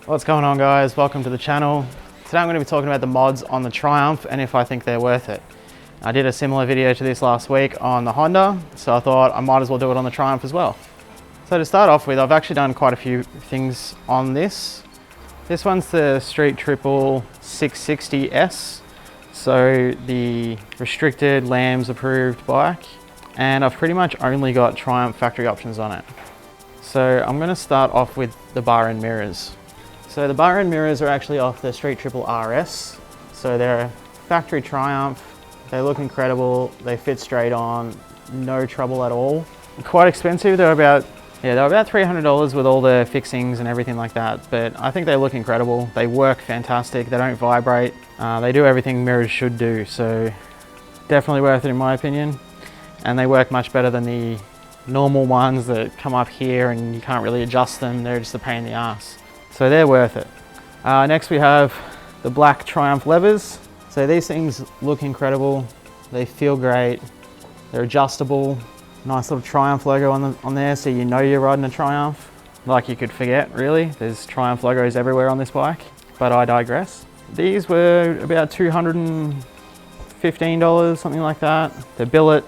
What's going on, guys? Welcome to the channel. Today I'm going to be talking about the mods on the Triumph and if I think they're worth it. I did a similar video to this last week on the Honda, so I thought I might as well do it on the Triumph as well. So to start off with, I've actually done quite a few things on this. This one's the Street Triple 660S, so the restricted LAMS approved bike, and I've pretty much only got Triumph factory options on it. So I'm going to start off with the bar end mirrors. So the bar end mirrors are actually off the Street Triple RS. So they're factory Triumph. They look incredible. They fit straight on, no trouble at all. Quite expensive. They're about $300 with all the fixings and everything like that. But I think they look incredible. They work fantastic. They don't vibrate. They do everything mirrors should do. So definitely worth it in my opinion. And they work much better than the normal ones that come up here and you can't really adjust them. They're just a pain in the ass. So they're worth it. Next we have the black Triumph levers. So these things look incredible. They feel great. They're adjustable. Nice little Triumph logo on there, so you know you're riding a Triumph. Like you could forget, really. There's Triumph logos everywhere on this bike, but I digress. These were about $215, something like that. They're billet,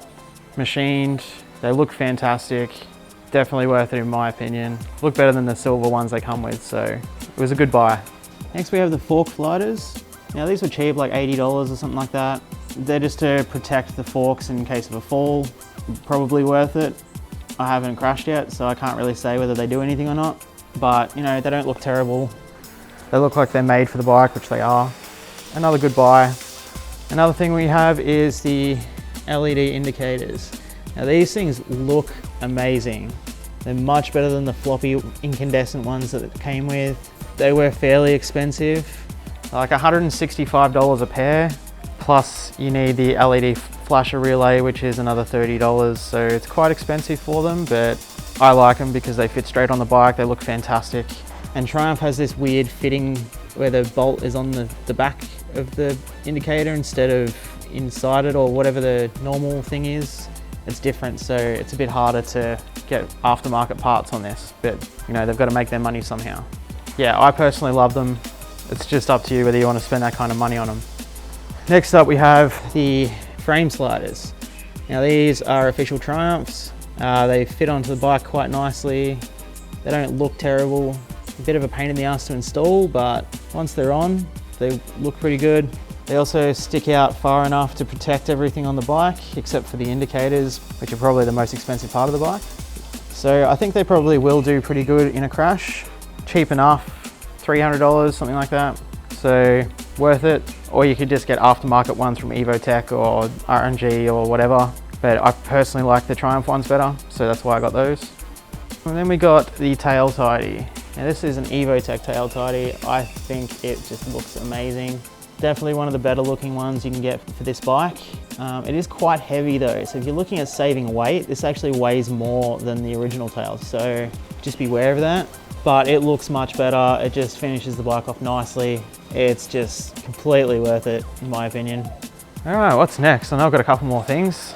machined. They look fantastic. Definitely worth it in my opinion. Look better than the silver ones they come with, so it was a good buy. Next we have the fork sliders. Now these were cheap, like $80 or something like that. They're just to protect the forks in case of a fall. Probably worth it. I haven't crashed yet, so I can't really say whether they do anything or not. But you know, they don't look terrible. They look like they're made for the bike, which they are. Another good buy. Another thing we have is the LED indicators. Now these things look amazing. They're much better than the floppy incandescent ones that it came with. They were fairly expensive, like $165 a pair. Plus you need the LED flasher relay, which is another $30. So it's quite expensive for them, but I like them because they fit straight on the bike. They look fantastic. And Triumph has this weird fitting where the bolt is on the back of the indicator instead of inside it or whatever the normal thing is. It's different, so it's a bit harder to get aftermarket parts on this, but you know, they've got to make their money somehow. Yeah, I personally love them. It's just up to you whether you want to spend that kind of money on them. Next up we have the frame sliders. Now these are official Triumphs. They fit onto the bike quite nicely. They don't look terrible. A bit of a pain in the ass to install, but once they're on, they look pretty good. They also stick out far enough to protect everything on the bike, except for the indicators, which are probably the most expensive part of the bike. So I think they probably will do pretty good in a crash. Cheap enough, $300, something like that. So worth it. Or you could just get aftermarket ones from Evotech or RNG or whatever. But I personally like the Triumph ones better, so that's why I got those. And then we got the tail tidy. Now this is an Evotech tail tidy. I think it just looks amazing. Definitely one of the better looking ones you can get for this bike. It is quite heavy though, so if you're looking at saving weight, this actually weighs more than the original tails, so just be aware of that. But it looks much better, it just finishes the bike off nicely. It's just completely worth it, in my opinion. All right, what's next? I know I've got a couple more things.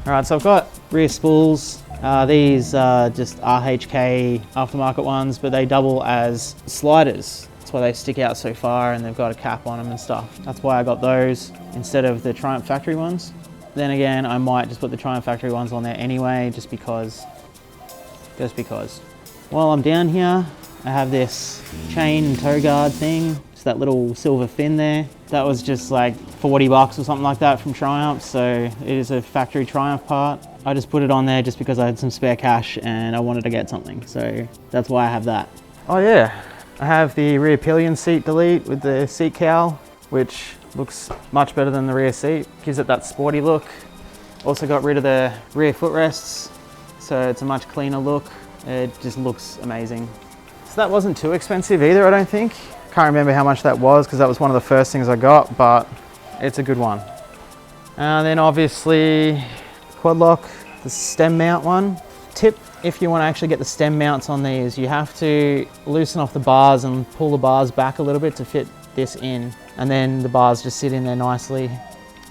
All right, so I've got rear spools. These are just RHK aftermarket ones, but they double as sliders. That's why they stick out so far and they've got a cap on them and stuff. That's why I got those instead of the Triumph factory ones. Then again, I might just put the Triumph factory ones on there anyway, just because. While I'm down here, I have this chain and toe guard thing. It's that little silver fin there. That was just like $40 or something like that from Triumph, so it is a factory Triumph part. I just put it on there just because I had some spare cash and I wanted to get something, so that's why I have that. Oh yeah. I have the rear pillion seat delete with the seat cowl, which looks much better than the rear seat. Gives it that sporty look. Also got rid of the rear footrests, so it's a much cleaner look. It just looks amazing. So that wasn't too expensive either, I don't think. Can't remember how much that was because that was one of the first things I got, but it's a good one. And then obviously quad lock, the stem mount one. Tip, if you want to actually get the stem mounts on these, you have to loosen off the bars and pull the bars back a little bit to fit this in, and then the bars just sit in there nicely.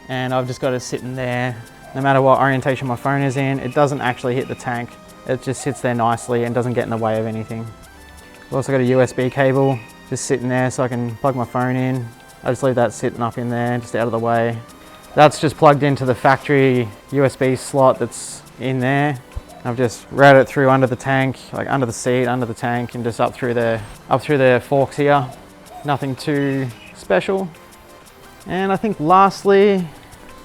And I've just got it sitting there. No matter what orientation my phone is in, it doesn't actually hit the tank. It just sits there nicely and doesn't get in the way of anything. We've also got a USB cable just sitting there so I can plug my phone in. I just leave that sitting up in there, just out of the way. That's just plugged into the factory USB slot that's in there. I've just routed it through under the tank, like under the seat, under the tank, and just up through the forks here. Nothing too special. And I think lastly,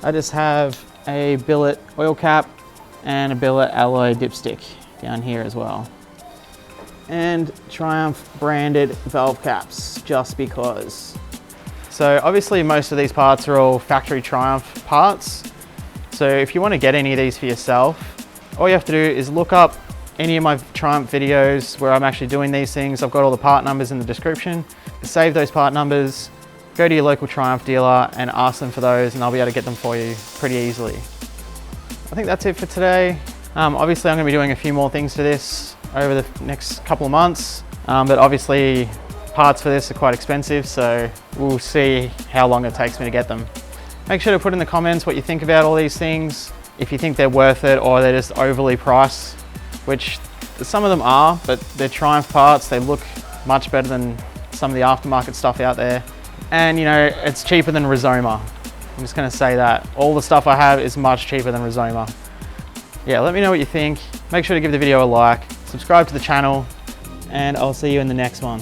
I just have a billet oil cap and a billet alloy dipstick down here as well. And Triumph branded valve caps, just because. So obviously most of these parts are all factory Triumph parts. So if you want to get any of these for yourself, all you have to do is look up any of my Triumph videos where I'm actually doing these things. I've got all the part numbers in the description. Save those part numbers, go to your local Triumph dealer and ask them for those, and I'll be able to get them for you pretty easily. I think that's it for today. Obviously I'm going to be doing a few more things to this over the next couple of months, but obviously parts for this are quite expensive, so we'll see how long it takes me to get them. Make sure to put in the comments what you think about all these things, if you think they're worth it or they're just overly priced, which some of them are, but they're Triumph parts. They look much better than some of the aftermarket stuff out there. And you know, it's cheaper than Rizoma. I'm just gonna say that. All the stuff I have is much cheaper than Rizoma. Yeah, let me know what you think. Make sure to give the video a like, subscribe to the channel, and I'll see you in the next one.